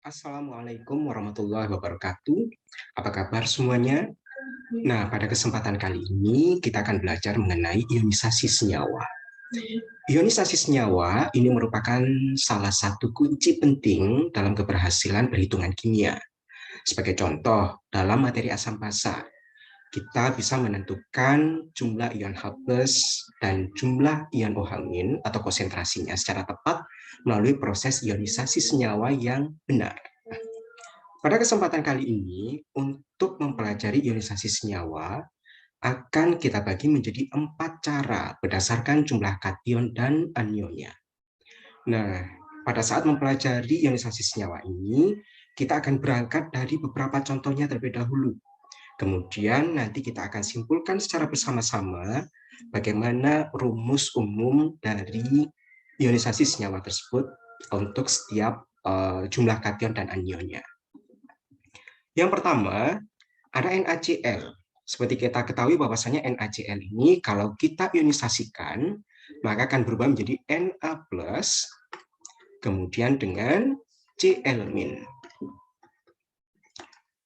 Assalamualaikum warahmatullahi wabarakatuh. Apa kabar semuanya? Nah, pada kesempatan kali ini kita akan belajar mengenai ionisasi senyawa. Ionisasi senyawa ini merupakan salah satu kunci penting dalam keberhasilan perhitungan kimia. Sebagai contoh, dalam materi asam basa, kita bisa menentukan jumlah ion H+ dan jumlah ion OH- atau konsentrasinya secara tepat melalui proses ionisasi senyawa yang benar. Pada kesempatan kali ini, untuk mempelajari ionisasi senyawa, akan kita bagi menjadi 4 cara berdasarkan jumlah kation dan anionnya. Nah, pada saat mempelajari ionisasi senyawa ini, kita akan berangkat dari beberapa contohnya terlebih dahulu. Kemudian nanti kita akan simpulkan secara bersama-sama bagaimana rumus umum dari ionisasi senyawa tersebut untuk setiap jumlah kation dan anionnya. Yang pertama, ada NaCl. Seperti kita ketahui bahwasanya NaCl ini kalau kita ionisasikan, maka akan berubah menjadi Na+, kemudian dengan Cl-.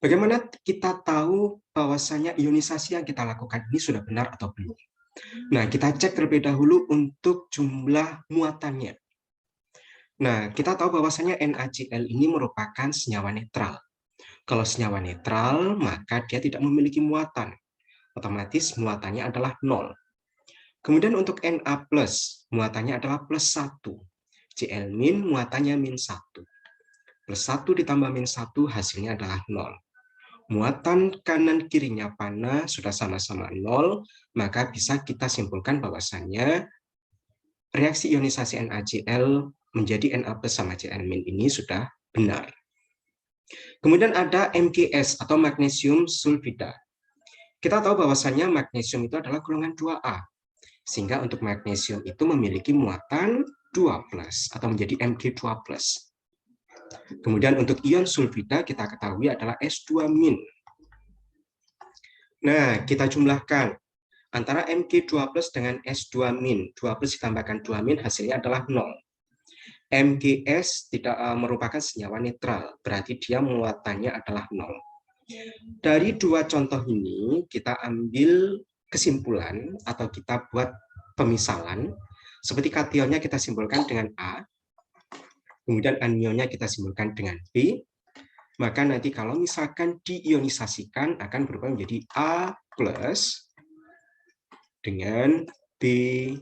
Bagaimana kita tahu bahwasanya ionisasi yang kita lakukan ini sudah benar atau belum? Nah, kita cek terlebih dahulu untuk jumlah muatannya. Nah, kita tahu bahwasanya NaCl ini merupakan senyawa netral. Kalau senyawa netral, maka dia tidak memiliki muatan. Otomatis muatannya adalah 0. Kemudian untuk Na+, muatannya adalah +1. Cl- muatannya -1. +1 ditambah -1 hasilnya adalah 0. Muatan kanan kirinya panah sudah sama-sama 0, maka bisa kita simpulkan bahwasannya reaksi ionisasi NaCl menjadi Na+ sama Cl- ini sudah benar. Kemudian ada MgS atau magnesium sulfida. Kita tahu bahwasannya magnesium itu adalah golongan 2A. Sehingga untuk magnesium itu memiliki muatan 2+ atau menjadi Mg2+. Kemudian untuk ion sulfida kita ketahui adalah S2-. Nah, kita jumlahkan antara Mg2+ dengan S2-. 2+ ditambahkan 2- hasilnya adalah 0. Mgs tidak merupakan senyawa netral, berarti dia muatannya adalah 0. Dari dua contoh ini, kita ambil kesimpulan atau kita buat pemisalan. Seperti kationnya kita simpulkan dengan A, kemudian anionnya kita simpulkan dengan B, maka nanti kalau misalkan diionisasikan akan berubah menjadi A+ dengan B-.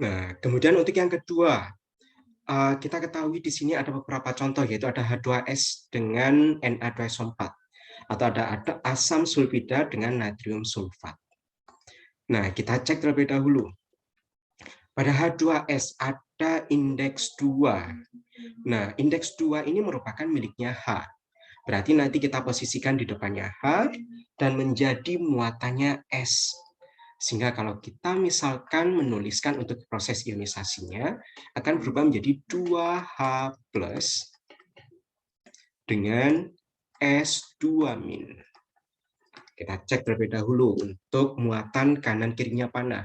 Nah, kemudian untuk yang kedua, kita ketahui di sini ada beberapa contoh, yaitu ada H2S dengan Na2SO4, atau ada asam sulfida dengan natrium sulfat. Nah, kita cek terlebih dahulu. Pada H2S ada indeks 2. Nah, indeks 2 ini merupakan miliknya H. Berarti nanti kita posisikan di depannya H dan menjadi muatannya S. Sehingga kalau kita misalkan menuliskan untuk proses ionisasinya, akan berubah menjadi 2H+ dengan S2-. Kita cek terlebih dahulu untuk muatan kanan kirinya panah.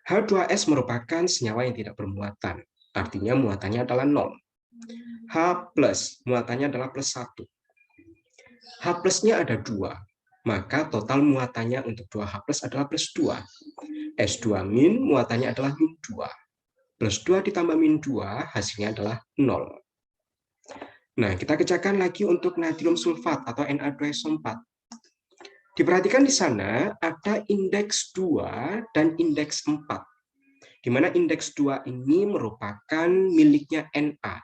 H2S merupakan senyawa yang tidak bermuatan, artinya muatannya adalah 0. H+, muatannya adalah +1. H+-nya ada 2, maka total muatannya untuk 2H+ adalah +2. S2- muatannya adalah -2. +2 ditambah -2 hasilnya adalah 0. Nah, kita kerjakan lagi untuk natrium sulfat atau Na2SO4. Diperhatikan di sana ada indeks 2 dan indeks 4. Di mana indeks 2 ini merupakan miliknya Na.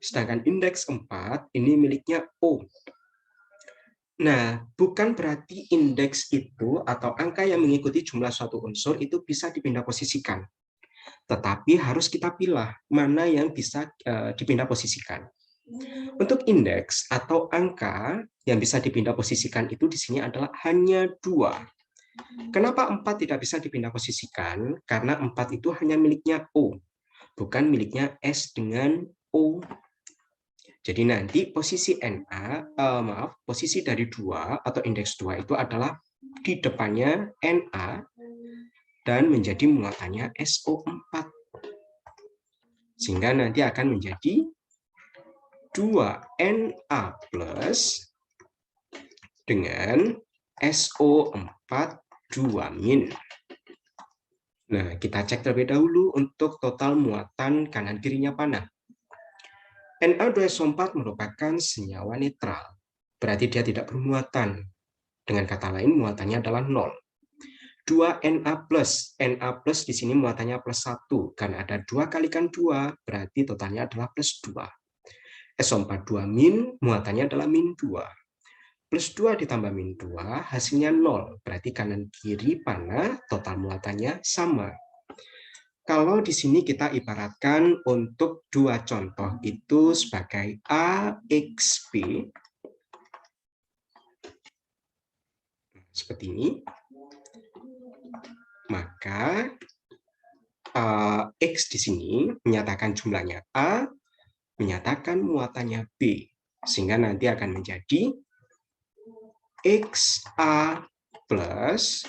Sedangkan indeks 4 ini miliknya O. Nah, bukan berarti indeks itu atau angka yang mengikuti jumlah suatu unsur itu bisa dipindah posisikan. Tetapi harus kita pilih mana yang bisa dipindah posisikan. Untuk indeks atau angka yang bisa dipindah posisikan itu di sini adalah hanya 2. Kenapa 4 tidak bisa dipindah posisikan? Karena 4 itu hanya miliknya O, bukan miliknya S dengan O. Jadi nanti posisi posisi dari 2 atau indeks 2 itu adalah di depannya Na dan menjadi muatannya SO4. Sehingga nanti akan menjadi 2Na plus dengan SO4 2-. Nah, kita cek terlebih dahulu untuk total muatan kanan kirinya panah. Na2SO4 merupakan senyawa netral, berarti dia tidak bermuatan. Dengan kata lain, muatannya adalah 0. 2Na+, Na plus di sini muatannya plus 1, karena ada 2 kalikan 2, berarti totalnya adalah plus 2. SO4 2-, muatannya adalah min 2. Plus 2 ditambah min 2, hasilnya 0, berarti kanan kiri panah total muatannya sama. Kalau di sini kita ibaratkan untuk dua contoh itu sebagai AXB, seperti ini, maka X di sini menyatakan jumlahnya A, menyatakan muatannya B, sehingga nanti akan menjadi XA plus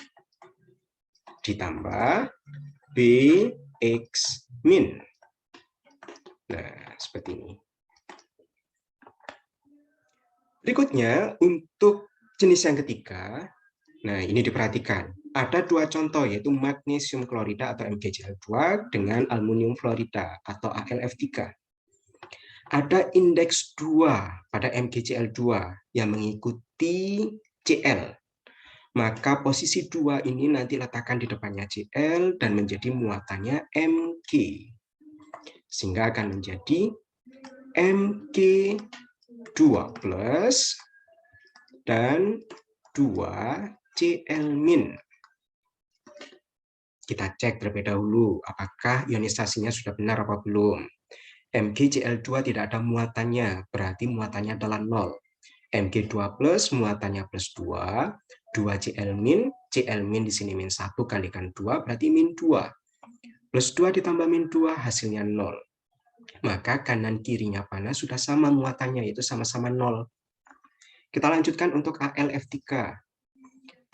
ditambah BX min. Nah, seperti ini. Berikutnya, untuk jenis yang ketiga, nah ini diperhatikan. Ada dua contoh, yaitu magnesium klorida atau MgCl2 dengan aluminium fluorida atau AlF3. Ada indeks 2 pada MgCl2 yang mengikuti Cl. Maka posisi 2 ini nanti letakkan di depannya Cl dan menjadi muatannya Mg. Sehingga akan menjadi Mg2 plus dan 2 Cl min. Kita cek terlebih dahulu apakah ionisasinya sudah benar apa belum. MgCl2 tidak ada muatannya, berarti muatannya adalah 0. Mg2 plus muatannya plus 2, 2 Cl min di sini min 1 kalikan 2 berarti min 2. Plus 2 ditambah min 2 hasilnya 0. Maka kanan kirinya panah sudah sama muatannya, yaitu sama-sama 0. Kita lanjutkan untuk AlF3.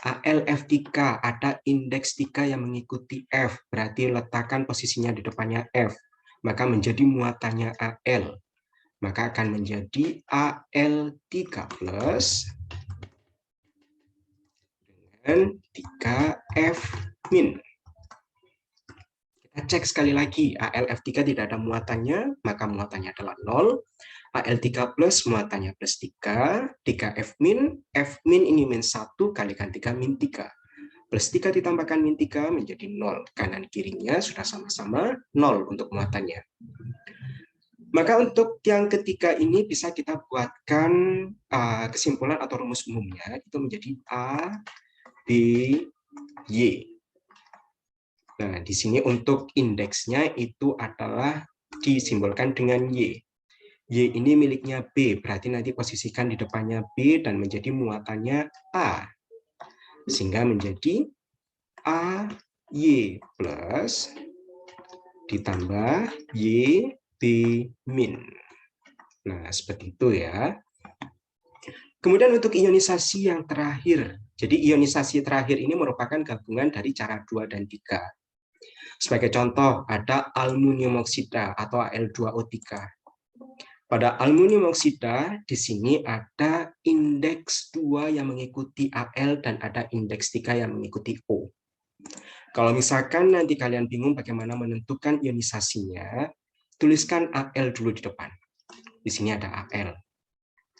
AlF3 ada indeks 3 yang mengikuti F, berarti letakkan posisinya di depannya F, maka menjadi muatannya Al, maka akan menjadi Al3 plus dengan 3F min. Kita cek sekali lagi, AlF3 tidak ada muatannya, maka muatannya adalah 0. Al3 plus muatannya plus 3, 3F min, F min ini min 1 kalikan 3 min 3. Plus 3 ditambahkan min 3 menjadi 0. Kanan kirinya sudah sama-sama 0 untuk muatannya. Maka untuk yang ketiga ini bisa kita buatkan kesimpulan atau rumus umumnya, itu menjadi A, B, Y. Nah, di sini untuk indeksnya itu adalah disimbolkan dengan Y. Y ini miliknya B, berarti nanti posisikan di depannya B dan menjadi muatannya A. Sehingga menjadi AY plus ditambah YB min. Nah, seperti itu ya. Kemudian untuk ionisasi yang terakhir. Jadi ionisasi terakhir ini merupakan gabungan dari cara 2 dan 3. Sebagai contoh, ada aluminium oksida atau Al2O3. Pada aluminium oksida, di sini ada indeks 2 yang mengikuti Al dan ada indeks 3 yang mengikuti O. Kalau misalkan nanti kalian bingung bagaimana menentukan ionisasinya, tuliskan Al dulu di depan. Di sini ada Al.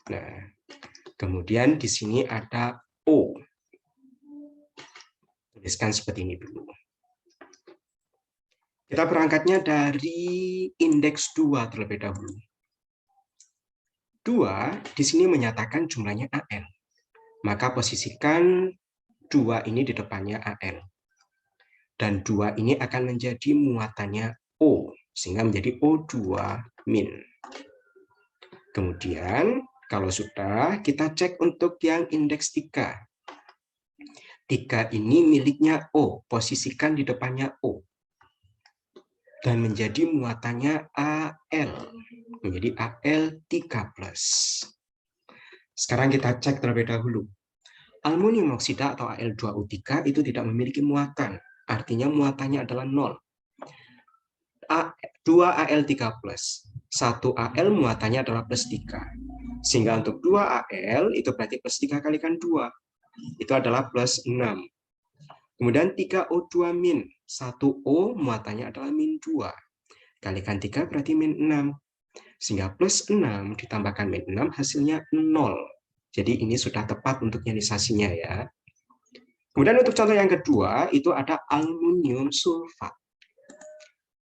Nah, kemudian di sini ada O. Tuliskan seperti ini dulu. Kita berangkatnya dari indeks 2 terlebih dahulu. 2 di sini menyatakan jumlahnya Al. Maka posisikan 2 ini di depannya Al. Dan 2 ini akan menjadi muatannya O, sehingga menjadi O2 min. Kemudian, kalau sudah, kita cek untuk yang indeks 3. 3 ini miliknya O, posisikan di depannya O. Dan menjadi muatannya Al, menjadi Al3+. Sekarang kita cek terlebih dahulu. Aluminium oksida atau Al2O3 itu tidak memiliki muatan, artinya muatannya adalah 0. 2Al3+. 1Al muatannya adalah plus 3. Sehingga untuk 2Al itu berarti plus 3 kalikan 2. Itu adalah plus 6. Kemudian 3O2-. 1O muatannya adalah min 2. Kalikan 3 berarti min 6. Sehingga plus 6 ditambahkan min 6 hasilnya 0. Jadi ini sudah tepat untuk ionisasinya ya. Kemudian untuk contoh yang kedua itu ada aluminium sulfat.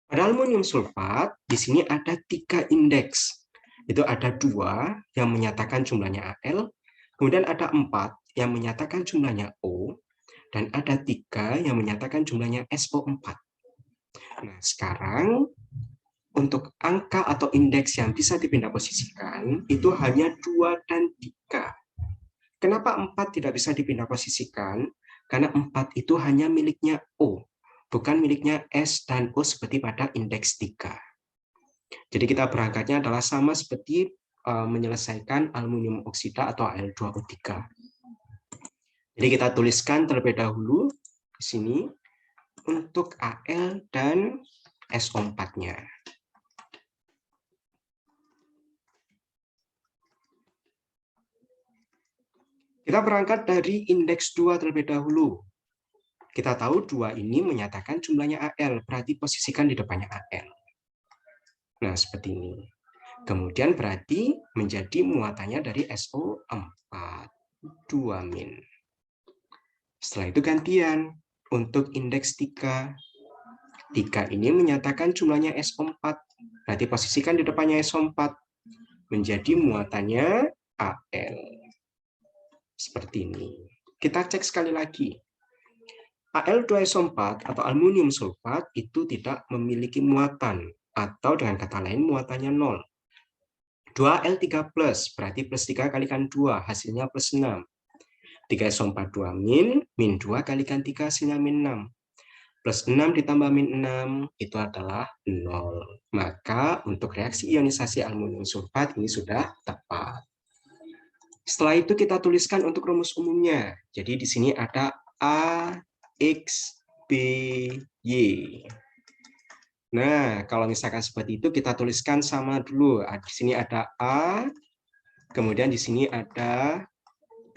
Pada aluminium sulfat di sini ada 3 indeks. Itu ada 2 yang menyatakan jumlahnya Al, kemudian ada 4 yang menyatakan jumlahnya O, dan ada 3 yang menyatakan jumlahnya SO4. Nah, sekarang untuk angka atau indeks yang bisa dipindah posisikan itu hanya 2 dan 3. Kenapa 4 tidak bisa dipindah posisikan? Karena 4 itu hanya miliknya O, bukan miliknya S dan O seperti pada indeks 3. Jadi kita berangkatnya adalah sama seperti menyelesaikan aluminium oksida atau Al2O3. Jadi kita tuliskan terlebih dahulu di sini untuk Al dan SO4-nya. Kita berangkat dari indeks 2 terlebih dahulu. Kita tahu 2 ini menyatakan jumlahnya Al, berarti posisikan di depannya Al. Nah, seperti ini. Kemudian berarti menjadi muatannya dari SO4, 2-. Setelah itu gantian untuk indeks 3. 3 ini menyatakan jumlahnya SO4, berarti posisikan di depannya SO4, menjadi muatannya Al. Seperti ini. Kita cek sekali lagi. Al2SO4 atau aluminium sulfat itu tidak memiliki muatan, atau dengan kata lain muatannya 0. 2Al3+, berarti plus 3 kalikan 2, hasilnya plus 6. 3SO4 2-, min 2 kalikan 3, hasilnya min 6. Plus 6 ditambah min 6, itu adalah 0. Maka untuk reaksi ionisasi aluminium sulfat ini sudah tepat. Setelah itu kita tuliskan untuk rumus umumnya. Jadi di sini ada A, X, B, Y. Nah, kalau misalkan seperti itu kita tuliskan sama dulu. Di sini ada A, kemudian di sini ada B.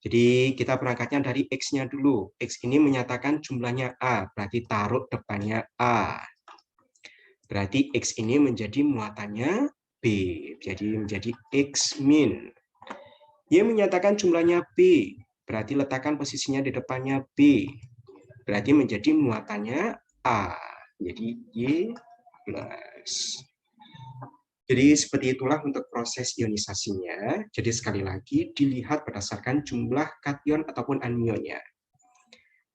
Jadi kita berangkatnya dari X-nya dulu. X ini menyatakan jumlahnya A, berarti taruh depannya A. Berarti X ini menjadi muatannya B, jadi menjadi X-. Y menyatakan jumlahnya B, berarti letakkan posisinya di depannya B. Berarti menjadi muatannya A, jadi Y+. Jadi seperti itulah untuk proses ionisasinya. Jadi sekali lagi dilihat berdasarkan jumlah kation ataupun anionnya.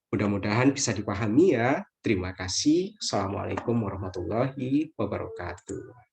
Mudah-mudahan bisa dipahami ya. Terima kasih. Assalamualaikum warahmatullahi wabarakatuh.